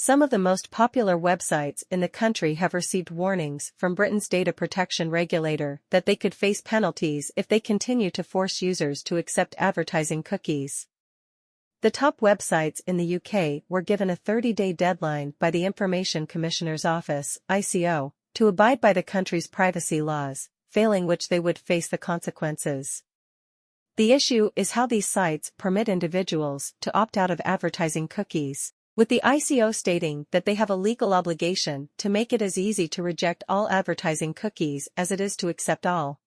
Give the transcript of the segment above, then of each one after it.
Some of the most popular websites in the country have received warnings from Britain's data protection regulator that they could face penalties if they continue to force users to accept advertising cookies. The top websites in the UK were given a 30-day deadline by the Information Commissioner's Office, ICO, to abide by the country's privacy laws, failing which they would face the consequences. The issue is how these sites permit individuals to opt out of advertising cookies, with the ICO stating that they have a legal obligation to make it as easy to reject all advertising cookies as it is to accept all.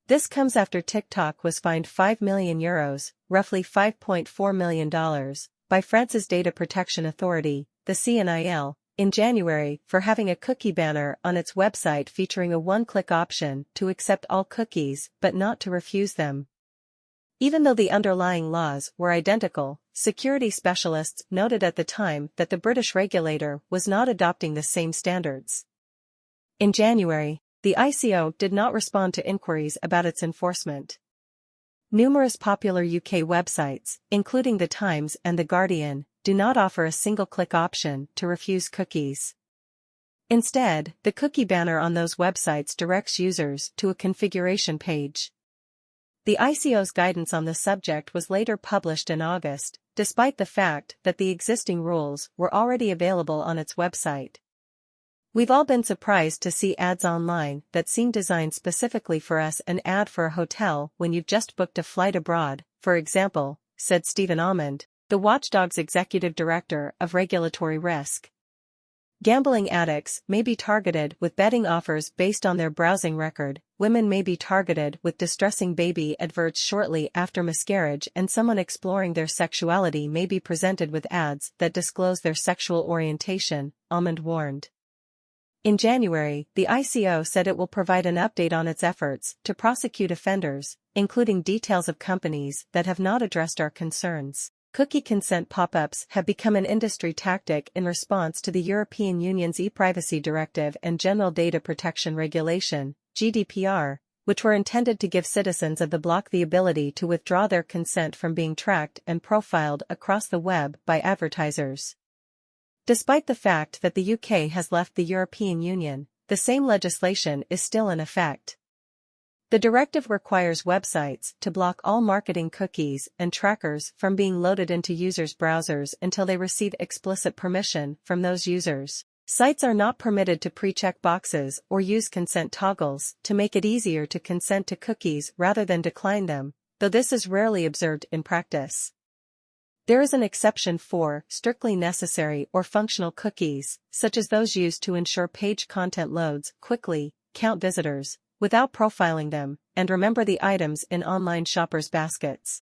This comes after TikTok was fined €5 million, roughly $5.4 million, by France's Data Protection Authority, the CNIL, in January for having a cookie banner on its website featuring a one-click option to accept all cookies but not to refuse them. Even though the underlying laws were identical, security specialists noted at the time that the British regulator was not adopting the same standards. In January, the ICO did not respond to inquiries about its enforcement. Numerous popular UK websites, including The Times and The Guardian, do not offer a single-click option to refuse cookies. Instead, the cookie banner on those websites directs users to a configuration page. The ICO's guidance on the subject was later published in August, despite the fact that the existing rules were already available on its website. We've all been surprised to see ads online that seem designed specifically for us, an ad for a hotel when you've just booked a flight abroad, for example, said Stephen Almond, the watchdog's executive director of regulatory risk. Gambling addicts may be targeted with betting offers based on their browsing record, women may be targeted with distressing baby adverts shortly after miscarriage, and someone exploring their sexuality may be presented with ads that disclose their sexual orientation, Almond warned. In January, the ICO said it will provide an update on its efforts to prosecute offenders, including details of companies that have not addressed our concerns. Cookie consent pop-ups have become an industry tactic in response to the European Union's e-privacy directive and General Data Protection Regulation, GDPR, which were intended to give citizens of the bloc the ability to withdraw their consent from being tracked and profiled across the web by advertisers. Despite the fact that the UK has left the European Union, the same legislation is still in effect. The directive requires websites to block all marketing cookies and trackers from being loaded into users' browsers until they receive explicit permission from those users. Sites are not permitted to pre-check boxes or use consent toggles to make it easier to consent to cookies rather than decline them, though this is rarely observed in practice. There is an exception for strictly necessary or functional cookies, such as those used to ensure page content loads quickly, count visitors, without profiling them, and remember the items in online shoppers' baskets.